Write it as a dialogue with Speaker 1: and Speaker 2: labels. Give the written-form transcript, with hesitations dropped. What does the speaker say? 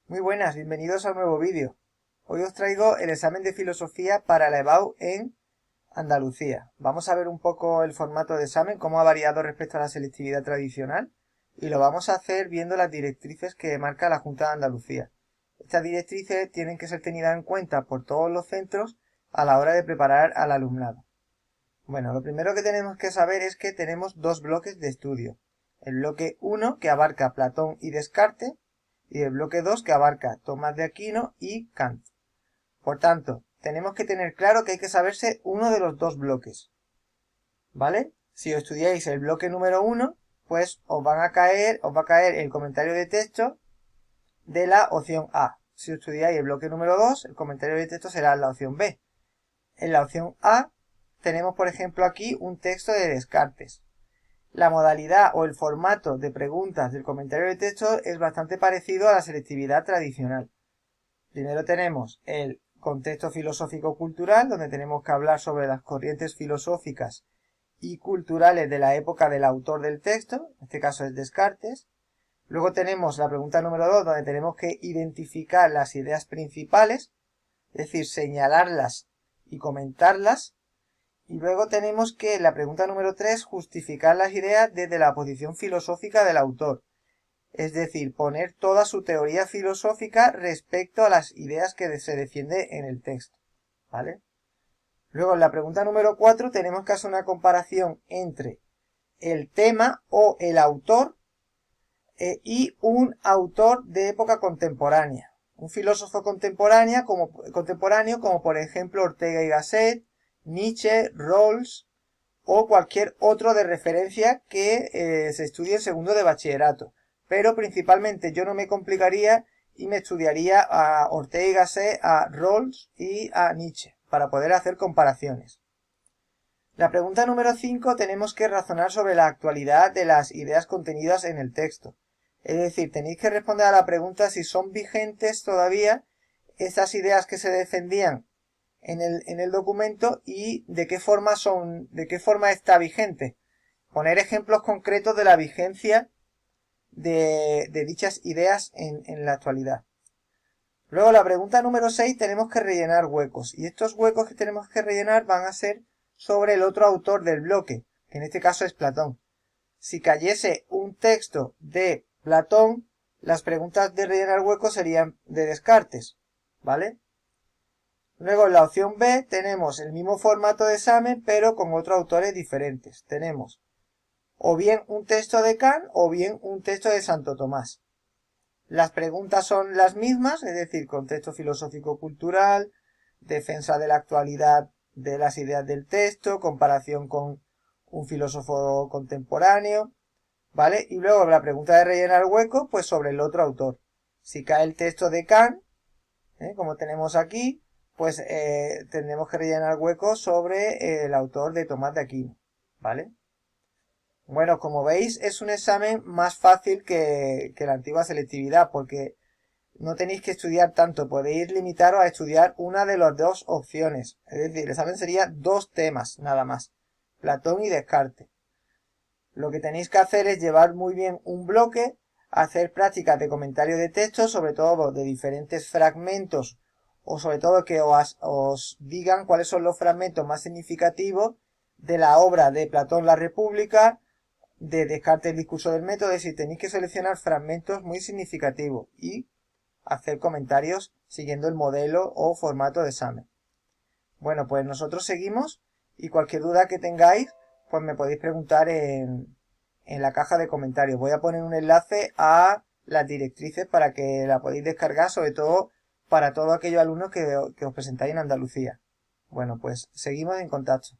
Speaker 1: Muy buenas, bienvenidos al nuevo vídeo. Hoy os traigo el examen de filosofía para la EBAU en Andalucía. Vamos a ver un poco el formato de examen, cómo ha variado respecto a la selectividad tradicional, y lo vamos a hacer viendo las directrices que marca la Junta de Andalucía. Estas directrices tienen que ser tenidas en cuenta por todos los centros a la hora de preparar al alumnado. Bueno, lo primero que tenemos que saber es que tenemos dos bloques de estudio. El bloque 1, que abarca Platón y Descartes, y el bloque 2, que abarca Tomás de Aquino y Kant. Por tanto, tenemos que tener claro que hay que saberse uno de los dos bloques, ¿vale? Si os estudiáis el bloque número 1, pues os va a caer el comentario de texto de la opción A. Si os estudiáis el bloque número 2, el comentario de texto será la opción B. En la opción A tenemos, por ejemplo, aquí un texto de Descartes. La modalidad o el formato de preguntas del comentario de texto es bastante parecido a la selectividad tradicional. Primero tenemos el contexto filosófico-cultural, donde tenemos que hablar sobre las corrientes filosóficas y culturales de la época del autor del texto, en este caso es Descartes. Luego tenemos la pregunta número 2, donde tenemos que identificar las ideas principales, es decir, señalarlas y comentarlas. Y luego tenemos que, en la pregunta número 3, justificar las ideas desde la posición filosófica del autor. Es decir, poner toda su teoría filosófica respecto a las ideas que se defiende en el texto, ¿vale? Luego, en la pregunta número 4, tenemos que hacer una comparación entre el tema o el autor y un autor de época contemporánea. Un filósofo contemporáneo, como por ejemplo Ortega y Gasset, Nietzsche, Rawls o cualquier otro de referencia que se estudie en segundo de bachillerato. Pero principalmente yo no me complicaría y me estudiaría a Ortega y Gasset, a Rawls y a Nietzsche para poder hacer comparaciones. La pregunta número 5 tenemos que razonar sobre la actualidad de las ideas contenidas en el texto. Es decir, tenéis que responder a la pregunta si son vigentes todavía esas ideas que se defendían en el documento y de qué forma está vigente. Poner ejemplos concretos de la vigencia de dichas ideas en la actualidad. Luego, la pregunta número 6, tenemos que rellenar huecos. Y estos huecos que tenemos que rellenar van a ser sobre el otro autor del bloque, que en este caso es Platón. Si cayese un texto de Platón, las preguntas de rellenar huecos serían de Descartes, ¿vale? Luego en la opción B tenemos el mismo formato de examen, pero con otros autores diferentes. Tenemos o bien un texto de Kant o bien un texto de Santo Tomás. Las preguntas son las mismas, es decir, contexto filosófico-cultural, defensa de la actualidad de las ideas del texto, comparación con un filósofo contemporáneo, ¿vale? Y luego la pregunta de rellenar hueco, pues sobre el otro autor. Si cae el texto de Kant, como tenemos aquí, pues tendremos que rellenar huecos sobre el autor de Tomás de Aquino, ¿vale? Bueno, como veis, es un examen más fácil que la antigua selectividad, porque no tenéis que estudiar tanto, podéis limitaros a estudiar una de las dos opciones. Es decir, el examen sería dos temas, nada más, Platón y Descartes. Lo que tenéis que hacer es llevar muy bien un bloque, hacer prácticas de comentario de texto, sobre todo de diferentes fragmentos, o sobre todo que os digan cuáles son los fragmentos más significativos de la obra de Platón La República, de Descartes El discurso del método. Es decir, tenéis que seleccionar fragmentos muy significativos y hacer comentarios siguiendo el modelo o formato de examen. Bueno, pues nosotros seguimos y cualquier duda que tengáis, pues me podéis preguntar en la caja de comentarios. Voy a poner un enlace a las directrices para que la podáis descargar, sobre todo para todos aquellos alumnos que os presentáis en Andalucía. Bueno, pues seguimos en contacto.